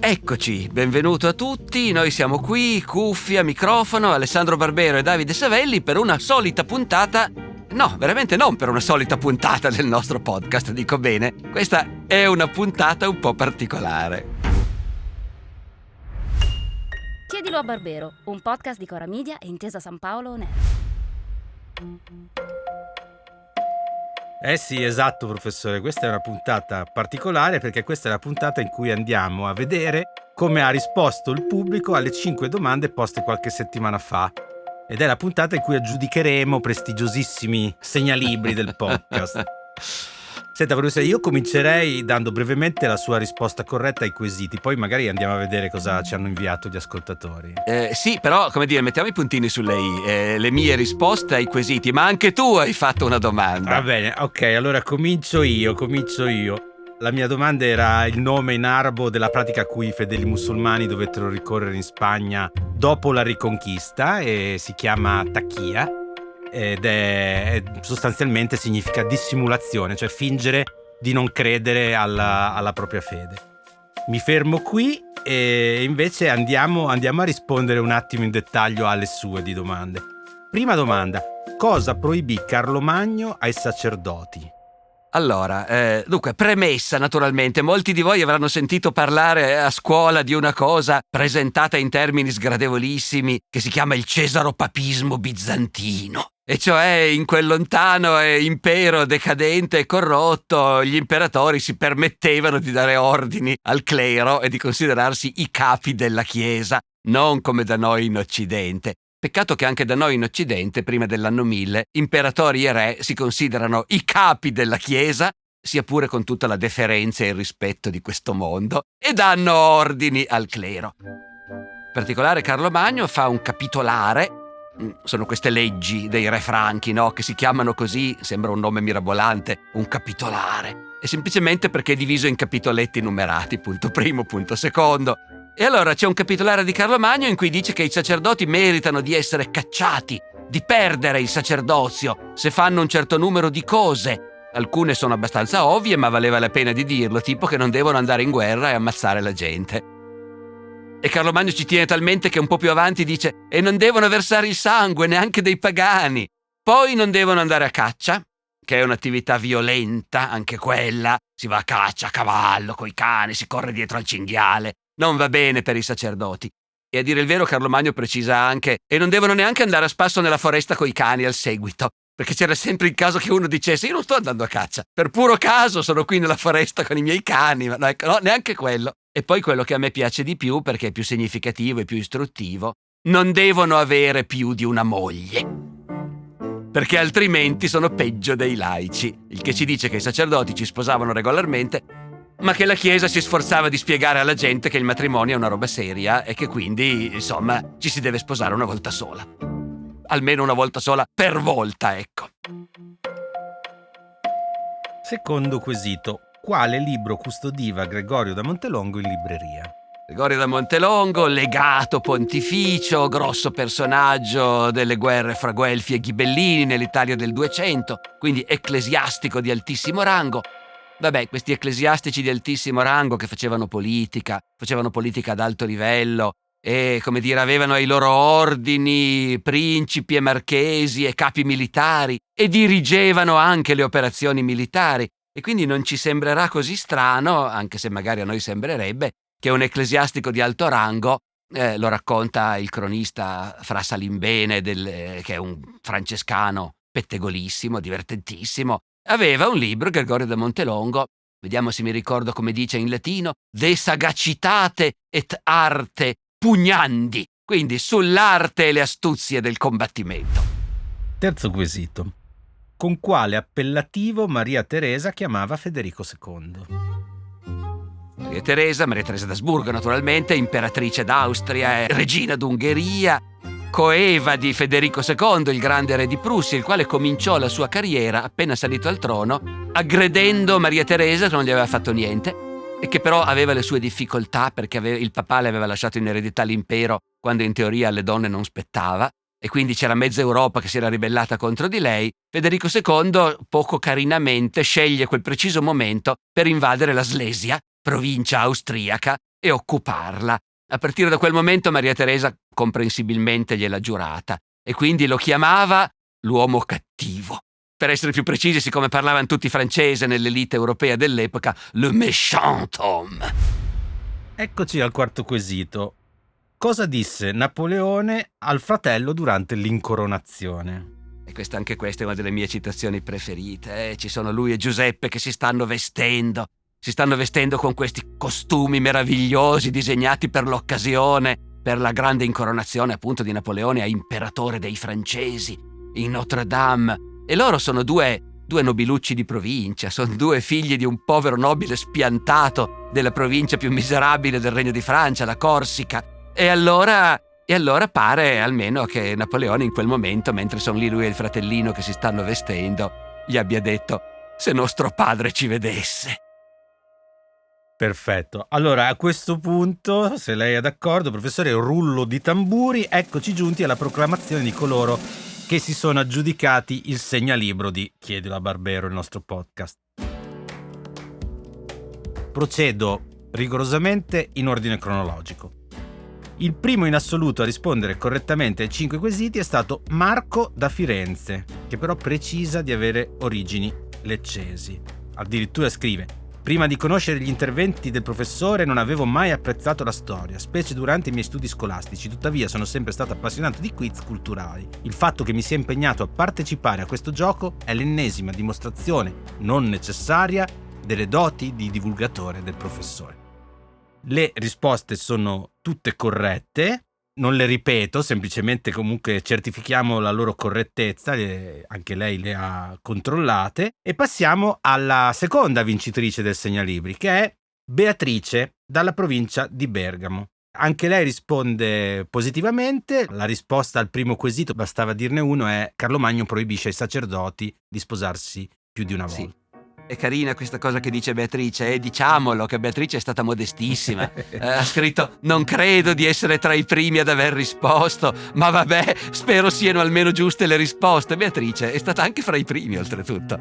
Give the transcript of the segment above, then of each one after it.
Eccoci, benvenuto a tutti, noi siamo qui, cuffia, microfono, Alessandro Barbero e Davide Savelli per una solita puntata. No, veramente non per una solita puntata del nostro podcast, dico bene. Questa è una puntata un po' particolare. Chiedilo a Barbero, un podcast di Cora Media e Intesa San Paolo On Air. Sì, esatto, professore, questa è una puntata particolare perché questa è la puntata in cui andiamo a vedere come ha risposto il pubblico alle 5 domande poste qualche settimana fa. Ed è la puntata in cui aggiudicheremo prestigiosissimi segnalibri del podcast. Senta, professore, io comincerei dando brevemente la sua risposta corretta ai quesiti, poi magari andiamo a vedere cosa ci hanno inviato gli ascoltatori. Sì, però, come dire, mettiamo i puntini sulle i. Le mie risposte ai quesiti, ma anche tu hai fatto una domanda. Va bene, ok, allora comincio io. La mia domanda era il nome in arabo della pratica a cui i fedeli musulmani dovettero ricorrere in Spagna dopo la Riconquista e si chiama taqiyya ed è sostanzialmente significa dissimulazione, cioè fingere di non credere alla propria fede. Mi fermo qui e invece andiamo a rispondere un attimo in dettaglio alle sue di domande. Prima domanda: cosa proibì Carlo Magno ai sacerdoti? Allora, dunque, premessa naturalmente, molti di voi avranno sentito parlare a scuola di una cosa presentata in termini sgradevolissimi che si chiama il cesaropapismo bizantino. E cioè, in quel lontano impero decadente e corrotto, gli imperatori si permettevano di dare ordini al clero e di considerarsi i capi della Chiesa, non come da noi in Occidente. Peccato che anche da noi in Occidente, prima dell'anno 1000, imperatori e re si considerano i capi della Chiesa, sia pure con tutta la deferenza e il rispetto di questo mondo, e danno ordini al clero. In particolare Carlo Magno fa un capitolare, sono queste leggi dei re franchi, no? Che si chiamano così, sembra un nome mirabolante, un capitolare. È semplicemente perché è diviso in capitoletti numerati, punto primo, punto secondo. E allora c'è un capitolare di Carlo Magno in cui dice che i sacerdoti meritano di essere cacciati, di perdere il sacerdozio se fanno un certo numero di cose. Alcune sono abbastanza ovvie, ma valeva la pena di dirlo, tipo che non devono andare in guerra e ammazzare la gente. E Carlo Magno ci tiene talmente che un po' più avanti dice: e non devono versare il sangue neanche dei pagani. Poi non devono andare a caccia, che è un'attività violenta, anche quella. Si va a caccia a cavallo, coi cani, si corre dietro al cinghiale. Non va bene per i sacerdoti. E a dire il vero Carlo Magno precisa anche: e non devono neanche andare a spasso nella foresta coi cani al seguito, perché c'era sempre il caso che uno dicesse: io non sto andando a caccia, per puro caso sono qui nella foresta con i miei cani. Ma no, neanche quello. E poi quello che a me piace di più, perché è più significativo e più istruttivo: non devono avere più di una moglie, perché altrimenti sono peggio dei laici, il che ci dice che i sacerdoti ci sposavano regolarmente, ma che la Chiesa si sforzava di spiegare alla gente che il matrimonio è una roba seria e che quindi, insomma, ci si deve sposare una volta sola. Almeno una volta sola per volta, ecco. Secondo quesito: quale libro custodiva Gregorio da Montelongo in libreria? Gregorio da Montelongo, legato pontificio, grosso personaggio delle guerre fra Guelfi e Ghibellini nell'Italia del 200, quindi ecclesiastico di altissimo rango. Vabbè, questi ecclesiastici di altissimo rango che facevano politica ad alto livello e, come dire, avevano ai loro ordini principi e marchesi e capi militari e dirigevano anche le operazioni militari. E quindi non ci sembrerà così strano, anche se magari a noi sembrerebbe, che un ecclesiastico di alto rango, lo racconta il cronista Fra Salimbene, che è un francescano pettegolissimo, divertentissimo, aveva un libro, Gregorio da Montelongo, vediamo se mi ricordo come dice in latino, De sagacitate et arte pugnandi, quindi sull'arte e le astuzie del combattimento. Terzo quesito: con quale appellativo Maria Teresa chiamava Federico II? Maria Teresa d'Asburgo naturalmente, imperatrice d'Austria, regina d'Ungheria, coeva di Federico II, il grande re di Prussia, il quale cominciò la sua carriera appena salito al trono, aggredendo Maria Teresa che non gli aveva fatto niente e che però aveva le sue difficoltà perché il papà le aveva lasciato in eredità l'impero quando in teoria alle donne non spettava e quindi c'era mezza Europa che si era ribellata contro di lei. Federico II, poco carinamente, sceglie quel preciso momento per invadere la Slesia, provincia austriaca, e occuparla. A partire da quel momento Maria Teresa comprensibilmente gliel'ha giurata e quindi lo chiamava l'uomo cattivo. Per essere più precisi, siccome parlavano tutti francese nell'elite europea dell'epoca, le méchant homme. Eccoci al quarto quesito. Cosa disse Napoleone al fratello durante l'incoronazione? E anche questa è una delle mie citazioni preferite. Ci sono lui e Giuseppe che si stanno vestendo con questi costumi meravigliosi disegnati per l'occasione, per la grande incoronazione appunto di Napoleone a imperatore dei francesi in Notre Dame. E loro sono due nobilucci di provincia, sono due figli di un povero nobile spiantato della provincia più miserabile del Regno di Francia, la Corsica. E allora pare almeno che Napoleone in quel momento, mentre sono lì lui e il fratellino che si stanno vestendo, gli abbia detto: se nostro padre ci vedesse. Perfetto. Allora, a questo punto, se lei è d'accordo, professore, rullo di tamburi, eccoci giunti alla proclamazione di coloro che si sono aggiudicati il segnalibro di Chiedilo a Barbero, il nostro podcast. Procedo rigorosamente in ordine cronologico. Il primo in assoluto a rispondere correttamente ai 5 quesiti è stato Marco da Firenze, che però precisa di avere origini leccesi. Addirittura scrive: prima di conoscere gli interventi del professore non avevo mai apprezzato la storia, specie durante i miei studi scolastici, tuttavia sono sempre stato appassionato di quiz culturali. Il fatto che mi sia impegnato a partecipare a questo gioco è l'ennesima dimostrazione non necessaria delle doti di divulgatore del professore. Le risposte sono tutte corrette, non le ripeto, semplicemente comunque certifichiamo la loro correttezza, anche lei le ha controllate, e passiamo alla seconda vincitrice del segnalibri, che è Beatrice dalla provincia di Bergamo. Anche lei risponde positivamente. La risposta al primo quesito, bastava dirne uno, è: Carlo Magno proibisce ai sacerdoti di sposarsi più di una volta. Sì. È carina questa cosa che dice Beatrice, diciamolo che Beatrice è stata modestissima. Ha scritto: non credo di essere tra i primi ad aver risposto, ma vabbè, spero siano almeno giuste le risposte. Beatrice è stata anche fra i primi, oltretutto.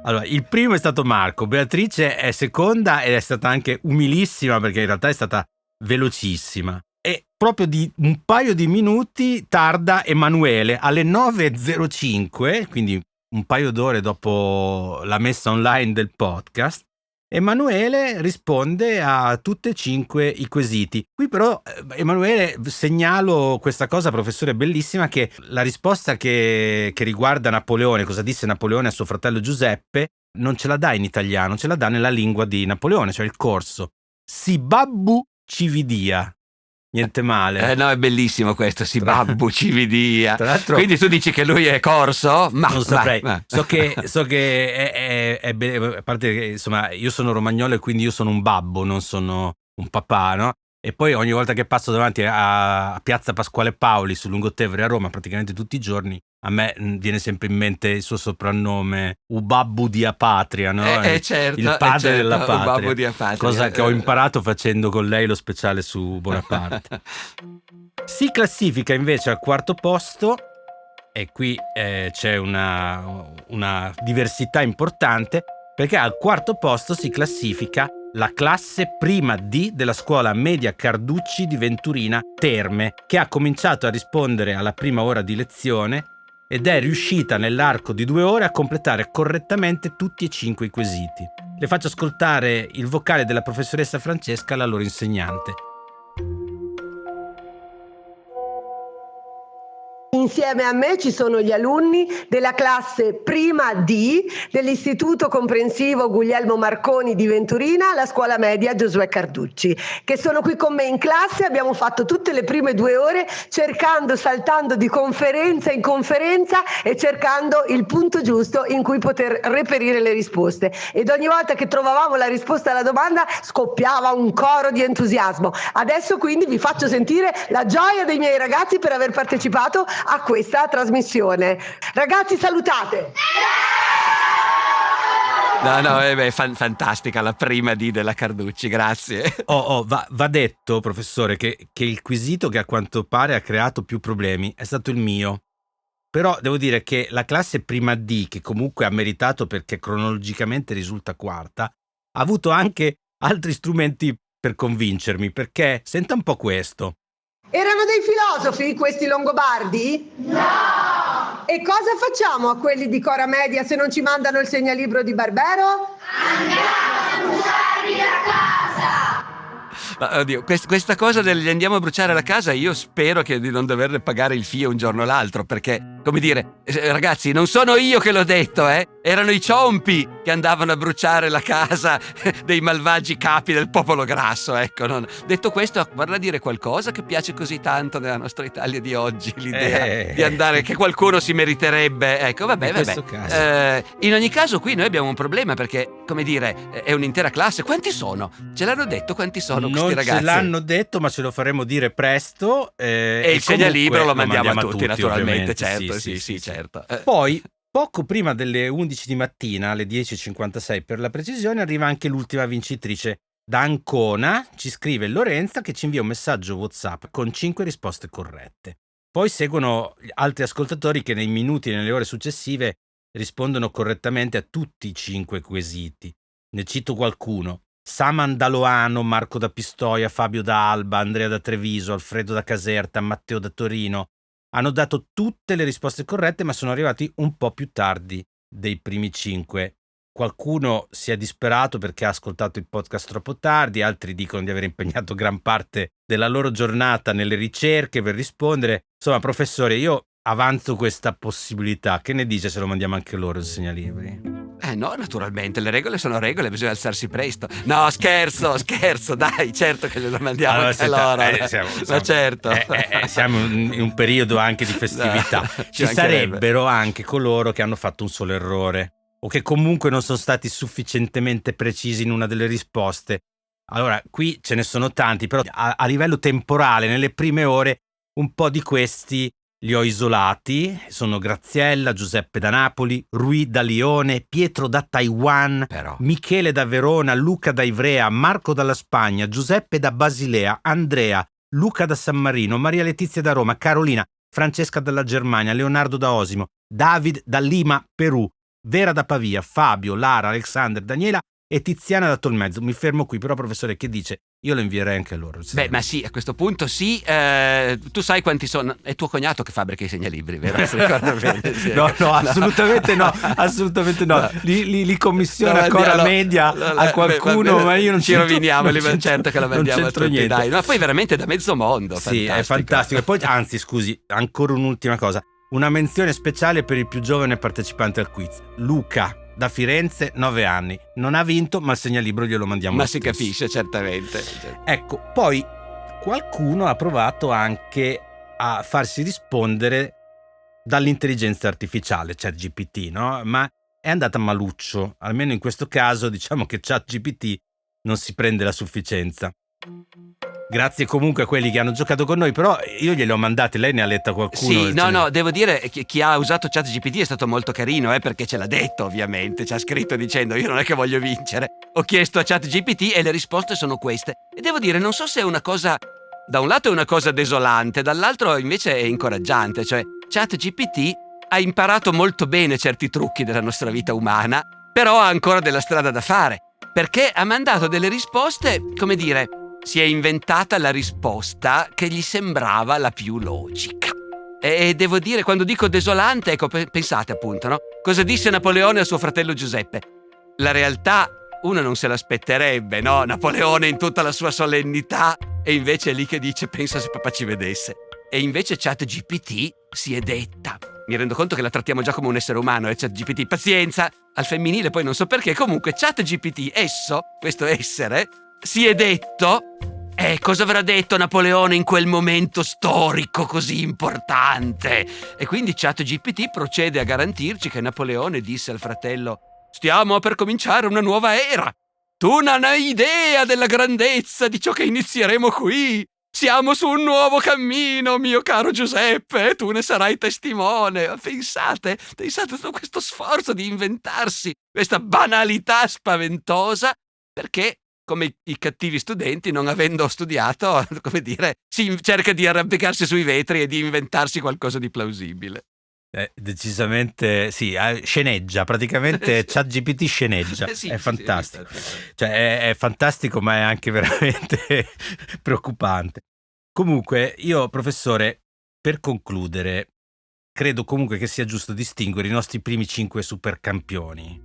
Allora, il primo è stato Marco, Beatrice è seconda ed è stata anche umilissima perché in realtà è stata velocissima. E proprio di un paio di minuti tarda Emanuele alle 9.05, quindi un paio d'ore dopo la messa online del podcast. Emanuele risponde a tutte e 5 i quesiti. Qui però, Emanuele, segnalo questa cosa, professore, bellissima, che la risposta che riguarda Napoleone, cosa disse Napoleone a suo fratello Giuseppe, non ce la dà in italiano, ce la dà nella lingua di Napoleone, cioè il corso. Si babbu cividia. Niente male. No, è bellissimo questo, si babbu cividia. Tra l'altro, quindi tu dici che lui è corso? Ma non saprei. Ma. So che è a parte che, insomma, io sono romagnolo e quindi io sono un babbo, non sono un papà, no? E poi ogni volta che passo davanti a Piazza Pasquale Paoli su Lungotevere a Roma, praticamente tutti i giorni, a me viene sempre in mente il suo soprannome, Ubabbu di Apatria, no? Certo, il padre della patria. Ubabbu di Apatria. Cosa che ho imparato facendo con lei lo speciale su Bonaparte. Si classifica invece al quarto posto, e qui c'è una diversità importante, perché al quarto posto si classifica la classe prima D della scuola media Carducci di Venturina Terme, che ha cominciato a rispondere alla prima ora di lezione ed è riuscita nell'arco di 2 ore a completare correttamente tutti e 5 i quesiti. Le faccio ascoltare il vocale della professoressa Francesca, la loro insegnante. Insieme a me ci sono gli alunni della classe prima D dell'Istituto Comprensivo Guglielmo Marconi di Venturina, la scuola media Giosuè Carducci, che sono qui con me in classe. Abbiamo fatto tutte le prime 2 ore saltando di conferenza in conferenza e cercando il punto giusto in cui poter reperire le risposte. Ed ogni volta che trovavamo la risposta alla domanda scoppiava un coro di entusiasmo. Adesso quindi vi faccio sentire la gioia dei miei ragazzi per aver partecipato a questa trasmissione. Ragazzi, salutate! No, è fantastica la prima D della Carducci, grazie. Va detto, professore, che il quesito che a quanto pare ha creato più problemi è stato il mio. Però devo dire che la classe prima D, che comunque ha meritato perché cronologicamente risulta quarta, ha avuto anche altri strumenti per convincermi, perché senta un po' questo. Erano dei filosofi questi longobardi? No! E cosa facciamo a quelli di Cora Media se non ci mandano il segnalibro di Barbero? Ma, oddio, questa cosa degli andiamo a bruciare la casa, io spero che di non doverle pagare il fio un giorno o l'altro, perché, come dire, ragazzi, non sono io che l'ho detto, erano i ciompi che andavano a bruciare la casa dei malvagi capi del popolo grasso, ecco. Detto questo, vorrà dire qualcosa che piace così tanto nella nostra Italia di oggi, l'idea di andare, che qualcuno si meriterebbe, ecco, vabbè. In ogni caso qui noi abbiamo un problema, perché, come dire, è un'intera classe. Quanti sono? Ce l'hanno detto quanti sono questi ragazzi? Non ce l'hanno detto, ma ce lo faremo dire presto. E il segnalibro lo mandiamo a tutti, naturalmente, ovviamente. certo, sì, certo. Poi, poco prima delle 11 di mattina, alle 10:56 per la precisione, arriva anche l'ultima vincitrice. Da Ancona ci scrive Lorenza, che ci invia un messaggio WhatsApp con 5 risposte corrette. Poi seguono altri ascoltatori che nei minuti e nelle ore successive rispondono correttamente a tutti i 5 quesiti. Ne cito qualcuno: Saman da Loano, Marco da Pistoia, Fabio da Alba, Andrea da Treviso, Alfredo da Caserta, Matteo da Torino. Hanno dato tutte le risposte corrette, ma sono arrivati un po' più tardi dei primi 5. Qualcuno si è disperato perché ha ascoltato il podcast troppo tardi, altri dicono di aver impegnato gran parte della loro giornata nelle ricerche per rispondere. Insomma, professore, io avanzo questa possibilità. Che ne dice se lo mandiamo anche loro il segnalibri? No, naturalmente, le regole sono regole, bisogna alzarsi presto. No, scherzo, dai, certo che glielo mandiamo anche loro. Certo. Siamo in un periodo anche di festività. No, ci sarebbero anche coloro che hanno fatto un solo errore, o che comunque non sono stati sufficientemente precisi in una delle risposte. Allora, qui ce ne sono tanti, però a livello temporale, nelle prime ore, un po' di questi li ho isolati. Sono Graziella, Giuseppe da Napoli, Rui da Lione, Pietro da Taiwan, Michele da Verona, Luca da Ivrea, Marco dalla Spagna, Giuseppe da Basilea, Andrea, Luca da San Marino, Maria Letizia da Roma, Carolina, Francesca dalla Germania, Leonardo da Osimo, David da Lima, Perù, Vera da Pavia, Fabio, Lara, Alexander, Daniela e Tiziana da Tolmezzo. Mi fermo qui, però professore, che dice? Io lo invierei anche a loro. Beh, ma sì, a questo punto sì. Tu sai quanti sono? È tuo cognato che fabbrica i segnalibri, vero? Si ricorda bene? Sì. No, assolutamente no. Li commissiona Cora Media a qualcuno, ma io non ci roviniamo, certo che la mandiamo a tutti, niente. Dai. Ma poi veramente da mezzo mondo. Sì, è fantastico. E poi, anzi, scusi, ancora un'ultima cosa. Una menzione speciale per il più giovane partecipante al quiz, Luca da Firenze, 9 anni. Non ha vinto, ma il segnalibro glielo mandiamo. Ma si capisce, certamente. Ecco, poi qualcuno ha provato anche a farsi rispondere dall'intelligenza artificiale, ChatGPT, no? Ma è andata maluccio. Almeno in questo caso diciamo che ChatGPT non si prende la sufficienza. Grazie comunque a quelli che hanno giocato con noi, però io glieli ho mandati, lei ne ha letta qualcuno? Sì, no, devo dire che chi ha usato ChatGPT è stato molto carino, perché ce l'ha detto, ovviamente, ci ha scritto dicendo io non è che voglio vincere. Ho chiesto a ChatGPT e le risposte sono queste. E devo dire, non so se è una cosa, da un lato è una cosa desolante, dall'altro invece è incoraggiante, cioè ChatGPT ha imparato molto bene certi trucchi della nostra vita umana, però ha ancora della strada da fare, perché ha mandato delle risposte, come dire, si è inventata la risposta che gli sembrava la più logica. E devo dire, quando dico desolante, ecco, pensate appunto, no? Cosa disse Napoleone a suo fratello Giuseppe? La realtà uno non se l'aspetterebbe, no? Napoleone in tutta la sua solennità, e invece è lì che dice pensa se papà ci vedesse. E invece ChatGPT si è detta. Mi rendo conto che la trattiamo già come un essere umano, ChatGPT. Pazienza, al femminile poi non so perché, comunque ChatGPT, esso, questo essere, si è detto, cosa avrà detto Napoleone in quel momento storico così importante? E quindi ChatGPT procede a garantirci che Napoleone disse al fratello: stiamo per cominciare una nuova era. Tu non hai idea della grandezza di ciò che inizieremo qui. Siamo su un nuovo cammino, mio caro Giuseppe, tu ne sarai testimone. Pensate tutto questo sforzo di inventarsi questa banalità spaventosa, perché come i cattivi studenti, non avendo studiato, come dire, si cerca di arrampicarsi sui vetri e di inventarsi qualcosa di plausibile. Decisamente sì, sceneggia, praticamente ChatGPT sceneggia, Sì, è sì, fantastico. sì, Cioè è fantastico, ma è anche veramente preoccupante. Comunque, io, professore, per concludere, credo comunque che sia giusto distinguere i nostri primi 5 supercampioni.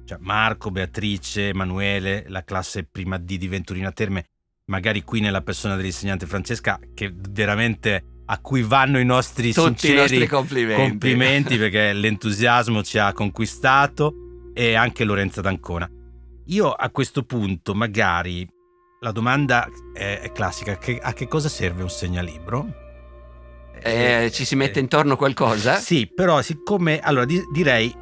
Cioè Marco, Beatrice, Emanuele, la classe prima D di Venturina Terme, magari qui nella persona dell'insegnante Francesca, che veramente a cui vanno i nostri tutti i nostri sinceri complimenti. perché l'entusiasmo ci ha conquistato, e anche Lorenza D'Ancona. Io a questo punto magari la domanda è classica: a che cosa serve un segnalibro? Ci si mette intorno qualcosa? Sì, però siccome allora direi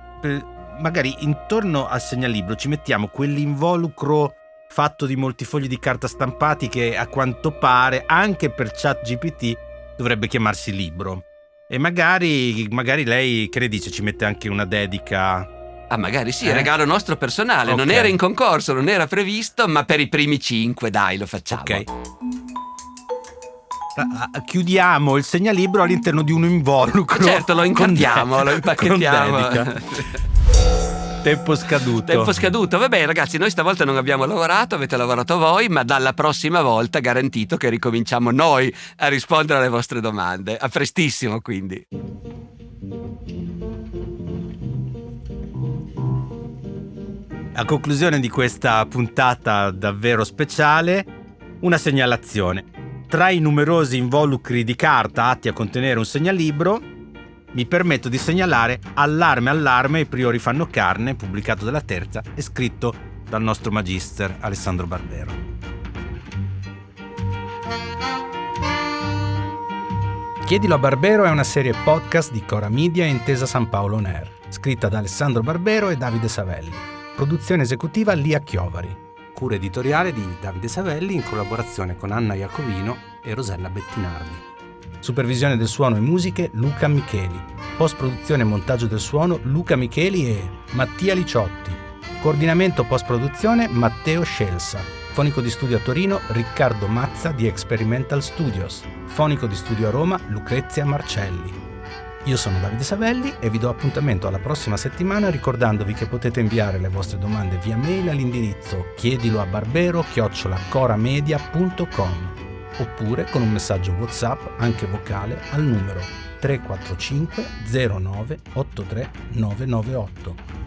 magari intorno al segnalibro ci mettiamo quell'involucro fatto di molti fogli di carta stampati che a quanto pare anche per ChatGPT dovrebbe chiamarsi libro. E magari lei, che ne dice, ci mette anche una dedica? Ah, magari sì, regalo nostro personale. Okay. Non era in concorso, non era previsto, ma per i primi 5, dai, lo facciamo. Ok. Chiudiamo il segnalibro all'interno di un involucro. Certo, lo incartiamo, lo impacchettiamo. Con dedica. Tempo scaduto. Vabbè, ragazzi, noi stavolta non abbiamo lavorato, avete lavorato voi, ma dalla prossima volta garantito che ricominciamo noi a rispondere alle vostre domande. A prestissimo, quindi. A conclusione di questa puntata davvero speciale, una segnalazione. Tra i numerosi involucri di carta atti a contenere un segnalibro, mi permetto di segnalare Allarme, i priori fanno carne, pubblicato dalla Terza e scritto dal nostro magister Alessandro Barbero. Chiedilo a Barbero è una serie podcast di Cora Media e Intesa San Paolo On Air, scritta da Alessandro Barbero e Davide Savelli. Produzione esecutiva Lia Chiovari. Cura editoriale di Davide Savelli in collaborazione con Anna Iacovino e Rosella Bettinardi. Supervisione del suono e musiche Luca Micheli. Post-produzione e montaggio del suono Luca Micheli e Mattia Liciotti. Coordinamento post-produzione Matteo Scelsa. Fonico di studio a Torino Riccardo Mazza di Experimental Studios. Fonico di studio a Roma Lucrezia Marcelli. Io sono Davide Savelli e vi do appuntamento alla prossima settimana ricordandovi che potete inviare le vostre domande via mail all'indirizzo chiediloabarbero@coramedia.com oppure con un messaggio WhatsApp anche vocale al numero 345 09 83 998.